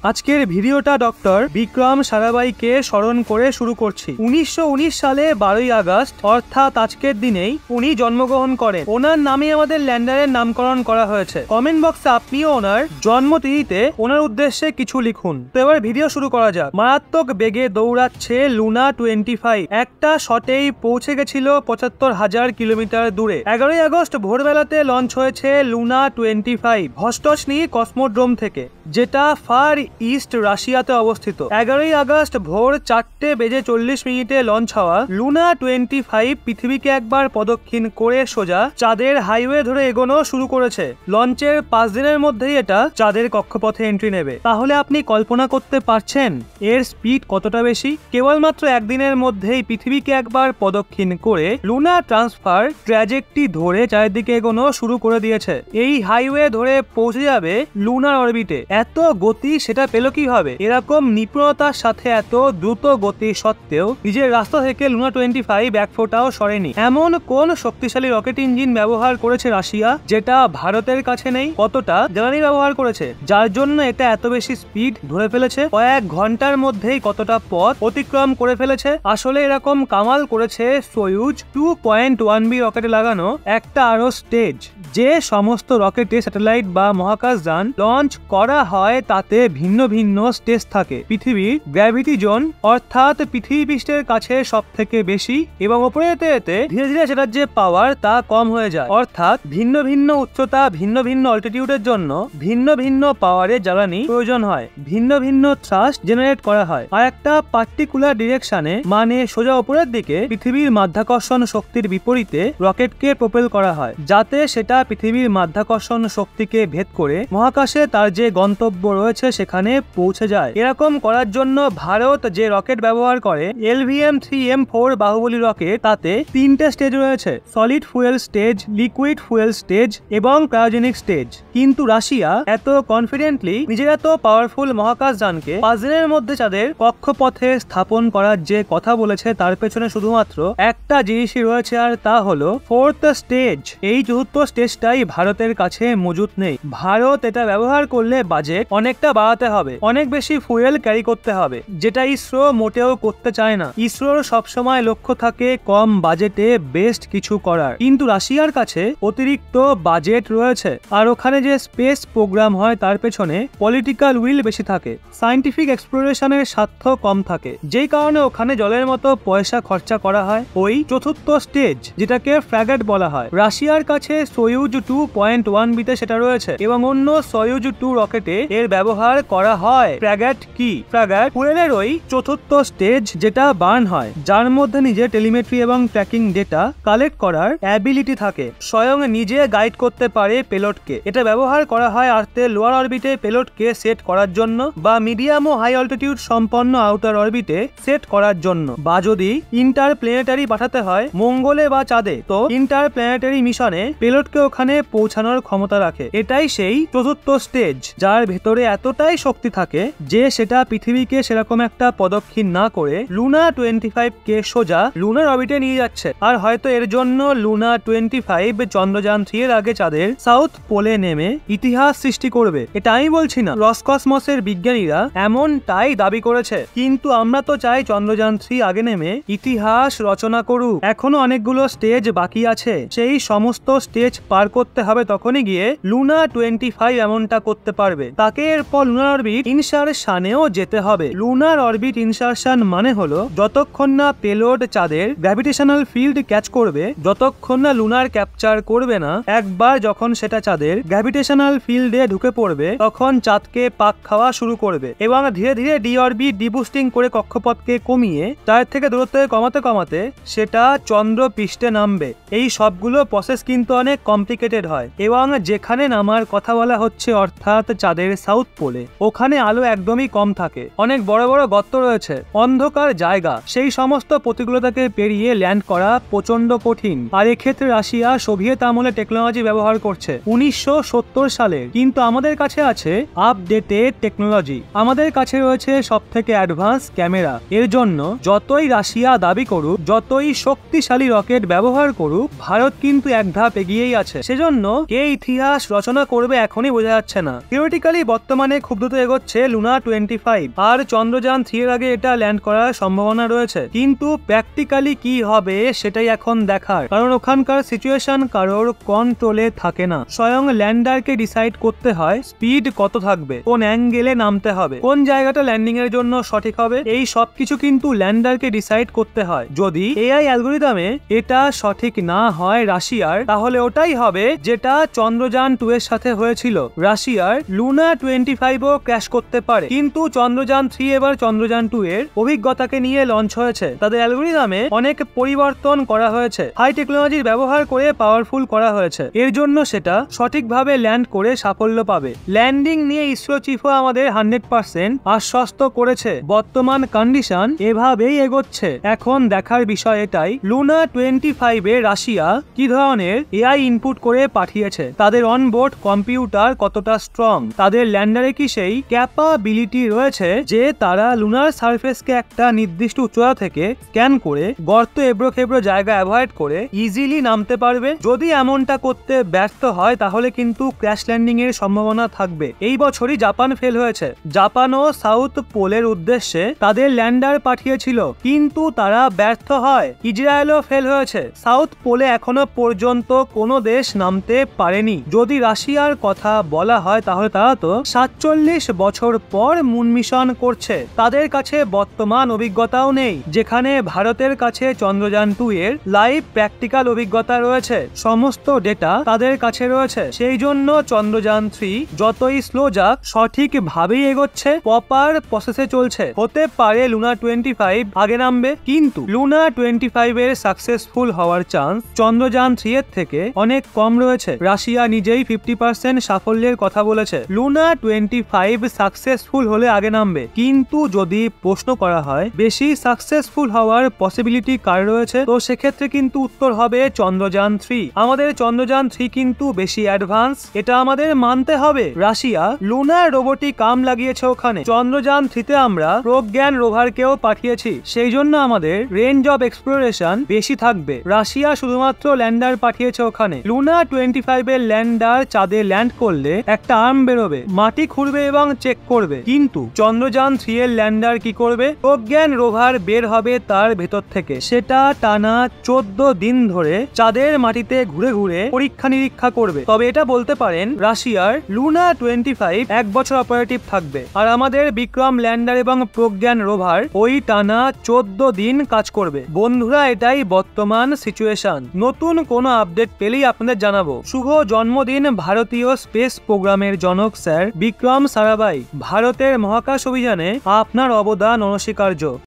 আজকের ভিডিওটা ডক্টর বিক্রম সারাভাইকে স্মরণ করে শুরু করছি। 1919 সালে 12ই আগস্ট অর্থাৎ আজকের দিনেই উনি জন্মগ্রহণ করেন। ওনার নামে আমাদের ল্যান্ডারের নামকরণ করা হয়েছে। কমেন্ট বক্সে আপনিও ওনার জন্মতিথিতে ওনার উদ্দেশ্যে কিছু লিখুন। তো এবার ভিডিও শুরু করা যাক। মারাত্মক বেগে দৌড়াচ্ছে লুনা 25। একটা শটেই পৌঁছে গেছিল 75,000 কিলোমিটার দূরে। 11ই আগস্ট ভোরবেলাতে লঞ্চ হয়েছে লুনা 25 ভস্টচনি কসমোড্রোম থেকে, যেটা ফার ইস্ট রাশিয়াতে অবস্থিত। 11ই আগস্ট ভোর 4:40 লঞ্চ হওয়া লুনা 25 পৃথিবীকে একবার প্রদক্ষিণ করে সোজা চাঁদের হাইওয়ে ধরে এগোনো শুরু করেছে। লঞ্চের 5 দিনের মধ্যেই এটা চাঁদের কক্ষপথে এন্ট্রি নেবে। তাহলে আপনি কল্পনা করতে পারছেন এর স্পিড কতটা বেশি। কেবলমাত্র একদিনের মধ্যেই পৃথিবীকে একবার প্রদক্ষিণ করে লুনা ট্রান্সফার ট্র্যাজেক্টরি ধরে চারিদিকে এগোনো শুরু করে দিয়েছে। এই হাইওয়ে ধরে পৌঁছে যাবে লুনার অরবিটে। এত গতি সেটা পেল কিভাবে? এরকম নিপুণতার সাথে এত দ্রুত গতি সত্ত্বেও নিজের রাস্তা থেকে লুনা 25 এক ফোঁটাও সরেনি। এমন কোন শক্তিশালী রকেট ইঞ্জিন ব্যবহার করেছে রাশিয়া যেটা ভারতের কাছে নেই? কতটা জ্বালানি ব্যবহার করেছে যার জন্য এটা এত বেশি স্পিড ধরে ফেলেছে? কয়েক ঘন্টার মধ্যেই কতটা পথ অতিক্রম করে ফেলেছে? আসলে এরকম কামাল করেছে সোয়ুজ 2.1B রকেটে লাগানো একটা আরো স্টেজ। যে সমস্ত রকেটে স্যাটেলাইট বা মহাকাশযান লঞ্চ করা হয় তাতে ভিন্ন ভিন্ন স্টেজ থাকে। পৃথিবীর গ্র্যাভিটি জোন অর্থাৎ পৃথিবী পৃষ্ঠের কাছে সব থেকে বেশি, এবং উপরে যেতে যেতে ধীরে ধীরে সেটার যে পাওয়ার তা কম হয়ে যায়। অর্থাৎ ভিন্ন ভিন্ন উচ্চতা, ভিন্ন ভিন্ন অল্টিটিউডের জন্য ভিন্ন ভিন্ন পাওয়ারের জ্বালানি প্রয়োজন হয়, ভিন্ন ভিন্ন থ্রাস্ট জেনারেট করা হয়। আর একটা পার্টিকুলার ডিরেকশনে মানে সোজা উপরের দিকে পৃথিবীর মাধ্যাকর্ষণ শক্তির বিপরীতে রকেটকে প্রোপেল করা হয়, যাতে সেটা পৃথিবীর মাধ্যাকর্ষণ শক্তিকে ভেদ করে মহাকাশে তার যে গন্তব্য রয়েছে সেখানে পৌঁছে যায়। এরকম করার জন্য ভারত যে রকেট ব্যবহার করে LVM-3M4 বাহুবলী রকেট, তাতে 3টে স্টেজ রয়েছে: solid fuel stage, liquid fuel stage এবং ক্রায়োজেনিক স্টেজ। কিন্তু রাশিয়া এত কনফিডেন্টলি নিজের এত পাওয়ারফুল মহাকাশযানকে 5 দিনের মধ্যে চাঁদের কক্ষপথে স্থাপন করার যে কথা বলেছে তার পেছনে শুধুমাত্র একটা জিনিসই রয়েছে, আর তা হলো 4th স্টেজ। এই 4th স্টেজটাই ভারতের কাছে মজুত নেই। ভারত এটা ব্যবহার করলে বাজেট অনেকটা বাড়াতে হবে, অনেক বেশি ফুয়েল ক্যারি করতে হবে, যেটা ইসরো মোটেও করতে চায় না। ইসরোর সবসময় লক্ষ্য থাকে কম বাজেটে বেস্ট কিছু করার, কিন্তু রাশিয়ার কাছে অতিরিক্ত বাজেট রয়েছে। আর ওখানে যে স্পেস প্রোগ্রাম হয় তার পেছনে পলিটিক্যাল উইল বেশি থাকে, সায়েন্টিফিক এক্সপ্লোরেশনের স্বার্থ কম থাকে, যেই কারণে ওখানে জলের মতো পয়সা খরচা করা হয় ওই 4th স্টেজ, যেটাকে ফ্র্যাগেট বলা হয়। রাশিয়ার কাছে সোয়ুজ 2.1B-তে সেটা রয়েছে, এবং অন্য সোয়ুজ 2 রকেটে এর ব্যবহার করা হয়। ফ্র্যাগেট কি? ফ্র্যাগেট ফুয়েলের ওই 4th স্টেজ যেটা বার্ন হয়, যার মধ্যে নিজে টেলিমেট্রি এবং ট্র্যাকিং ডেটা কালেক্ট করার অ্যাবিলিটি থাকে, স্বয়ং নিজে গাইড করতে পারে পেলোডকে। এটা ব্যবহার করা হয় আর্থের লোয়ার অরবিটে পেলোডকে সেট করার জন্য, বা মিডিয়াম ও হাই অল্টিটিউড সম্পন্ন আউটার অরবিটে সেট করার জন্য, বা যদি ইন্টারপ্লেনেটারি পাঠাতে হয় মঙ্গলে বা চাঁদে, তো ইন্টারপ্লেনেটারি মিশনে পেলোডকে ওখানে পৌঁছানোর ক্ষমতা রাখে। এটাই সেই 4th স্টেজ, যার ভেতরে এতটাই শক্তি থাকে যে সেটা পৃথিবীকে সেরকম একটা প্রদক্ষিণ না করে লুনা 25 কে সোজা লুনার অরবিটে নিয়ে যাচ্ছে। আর হয়তো এর জন্য লুনা 25 চন্দ্রযান 3 এর আগে চাঁদের সাউথ পোলে নেমে ইতিহাস সৃষ্টি করবে। এটা আমি বলছি না, রসকসমসের বিজ্ঞানীরা এমনটাই দাবি করেছে। কিন্তু আমরা তো চাই চন্দ্রযান 3 আগে নেমে ইতিহাস রচনা করুক। এখনো অনেকগুলো স্টেজ বাকি আছে, সেই সমস্ত স্টেজ পার করতে হবে, তখনই গিয়ে লুনা 25 এমনটা করতে পারবে। তাকে এরপর লুনার অরবিট ইনসারশনেও যেতে হবে। লুনার অরবিট ইনসারশন মানে হলো যতক্ষণ না পেলোড চাঁদের গ্র্যাভিটেশনাল ফিল্ড ক্যাচ করবে, যতক্ষণ না লুনার ক্যাপচার করবে না, একবার যখন সেটা চাঁদের গ্র্যাভিটেশনাল ফিল্ডে ঢুকে পড়বে তখন চাঁদকে পাক খাওয়া শুরু করবে, এবং ধীরে ধীরে ডিঅরবিট ডিবুস্টিং করে কক্ষপথকে কমিয়ে চাঁদের থেকে দূরত্ব কমাতে কমাতে সেটা চন্দ্র পৃষ্ঠে নামবে। এই সবগুলো প্রসেস কিন্তু অনেক কমপ্লিকেটেড হয়, এবং যেখানে নামার কথা বলা হচ্ছে অর্থাৎ চাঁদের সাউথ পোলে, ওখানে আলো একদমই কম থাকে, অনেক বড় বড় গর্ত রয়েছে, অন্ধকার জায়গা। সেই সমস্ত প্রতিকূলতাকে পেরিয়ে ল্যান্ড করা প্রচন্ড কঠিন। আর এক্ষেত্রে রাশিয়া সোভিয়েত আমলে টেকনোলজি ব্যবহার করছে 1970 সালে, কিন্তু আমাদের কাছে আছে আপডেটেড টেকনোলজি। আমাদের কাছে রয়েছে সব থেকে অ্যাডভান্স ক্যামেরা। এর জন্য যতই রাশিয়া দাবি করুক, যতই শক্তিশালী রকেট ব্যবহার করুক, ভারত কিন্তু এক ধাপ এগিয়েই আছে। আছে, সেজন্য কে ইতিহাস রচনা করবে এখনই বোঝা যাচ্ছে না। থিওরিটিক্যালি বর্তমানে খুব দ্রুত এগোচ্ছে লুনা 25 আর চন্দ্রযান 3 এর আগে এটা ল্যান্ড করার সম্ভাবনা রয়েছে, কিন্তু প্র্যাকটিক্যালি কি হবে সেটাই এখন দেখার, কারণ ওখানকার সিচুয়েশন কারোর কন্ট্রোলে থাকে না। স্বয়ং ল্যান্ডারকে ডিসাইড করতে হয় স্পিড কত থাকবে, কোন অ্যাঙ্গেলে নামতে হবে, কোন জায়গাটা ল্যান্ডিং এর জন্য সঠিক হবে, এই সবকিছু কিন্তু ল্যান্ডারকে ডিসাইড করতে হয়। যদি এআই অ্যালগরিদমে এটা সঠিক না হয় রাশিয়ার, তাহলে ওটাই হবে যেটা চন্দ্রযান 2 এর সাথে হয়েছিল। রাশিয়ার লুনা 25ও ক্র্যাশ করতে পারে, কিন্তু চন্দ্রযান 3 এবার চন্দ্রযান 2 এর অভিজ্ঞতাকে নিয়ে লঞ্চ হয়েছে। তাদের অ্যালগরিদমে অনেক পরিবর্তন করা হয়েছে, হাই টেকনোলজির ব্যবহার করে পাওয়ারফুল করা হয়েছে, এর জন্য সেটা সঠিকভাবে ল্যান্ড করে সাফল্য পাবে। ল্যান্ডিং নিয়ে ইসরো চিফও আমাদের 100% আশ্বস্ত করেছে। বর্তমান কন্ডিশন এভাবেই এগোচ্ছে। এখন দেখার বিষয় এটাই, লুনা 25 এ রাশিয়া কি ধরনের এআই ইনপুট করে পাঠিয়েছে, তাদের অনবোর্ড কম্পিউটার কতটা স্ট্রং, তাদের ল্যান্ডারে কি সেই ক্যাপাবিলিটি রয়েছে যে তারা লুনার সারফেসকে একটা নির্দিষ্ট উচ্চতা থেকে স্ক্যান করে গর্ত এবড়ো খেবড়ো জায়গা অ্যাভয়েড করে ইজিলি নামতে পারবে। যদি এমনটা করতে ব্যর্থ হয় তাহলে কিন্তু ক্র্যাশ ল্যান্ডিং এর সম্ভাবনা থাকবে। এই বছরই জাপান ফেল হয়েছে। জাপানও সাউথ পোলের উদ্দেশ্যে তাদের ল্যান্ডার পাঠিয়েছিল, কিন্তু তারা ব্যর্থ হয়। ইসরায়েলও ফেল হয়েছে। সাউথ পোলে এখনো পর্যন্ত কোনো দেশ নামতে পারেনি। যদি রাশিয়ার কথা বলা হয় তাহলে তারা তো 47 বছর পর মুন মিশন করছে, তাদের কাছে বর্তমান অভিজ্ঞতাও নেই, যেখানে ভারতের কাছে চন্দ্রযান 2 এর লাইভ প্র্যাকটিক্যাল অভিজ্ঞতা রয়েছে, সমস্ত ডেটা তাদের কাছে রয়েছে। সেই জন্য চন্দ্রযান 3 যতই স্লো যাক সঠিকভাবেই এগোচ্ছে, প্রপার প্রসেসে চলছে। হতে পারে লুনা 25 আগে নামবে, কিন্তু লুনা 25 এর সাকসেসফুল হওয়ার চান্স চন্দ্রযান 3 এর থেকে অনেক কম রয়েছে। রাশিয়া নিজেই 50% সাফল্যের কথা বলেছে। লুনা 25 সাকসেসফুল হলে আগে নামবে, কিন্তু যদি প্রশ্ন করা হয় বেশি সাকসেসফুল হওয়ার পসিবিলিটি কার রয়েছে, তো সেক্ষেত্রে কিন্তু উত্তর হবে চন্দ্রযান 3। আমাদের চন্দ্রযান 3 কিন্তু বেশি অ্যাডভান্স, এটা আমাদের মানতে হবে। রাশিয়া লুনার রোবোটিক আর্ম লাগিয়েছে ওখানে। চন্দ্রযান 3 তে আমরা প্রজ্ঞান রোভারকেও পাঠিয়েছি, সেই জন্য আমাদের রেঞ্জ অফ এক্সপ্লোরেশন বেশি থাকবে। রাশিয়া শুধুমাত্র ল্যান্ডার পাঠিয়েছে ওখানে। লুনা 25 এর ল্যান্ডার চাঁদে ল্যান্ড করলে একটা আর্ম বেরোবে, মাটি খুঁড়বে এবং চেক করবে, কিন্তু চন্দ্রযান 3 এর ল্যান্ডার কি করবে? প্রজ্ঞান রোভার বের হবে তার ভেতর থেকে, সেটা টানা 14 দিন ধরে চাঁদের মাটিতে ঘুরে ঘুরে পরীক্ষা নিরীক্ষা করবে। তবে এটা বলতে পারেন রাশিয়ার লুনা 25 1 বছর অপারেটিভ থাকবে, আর আমাদের বিক্রম ল্যান্ডার এবং প্রজ্ঞান রোভার ওই টানা 14 দিন কাজ করবে। বন্ধুরা, এটাই বর্তমান সিচুয়েশন। নতুন কোনো আপডেট পেলেই আপনাদের জানাবো। শুভ জন্মদিন ভারতীয় স্পেস প্রোগ্রামের জনক স্যার বিক্রম সারাভাই। ভারতের মহাকাশ অভিযানে আপনার অবদান অনস্বীকার্য।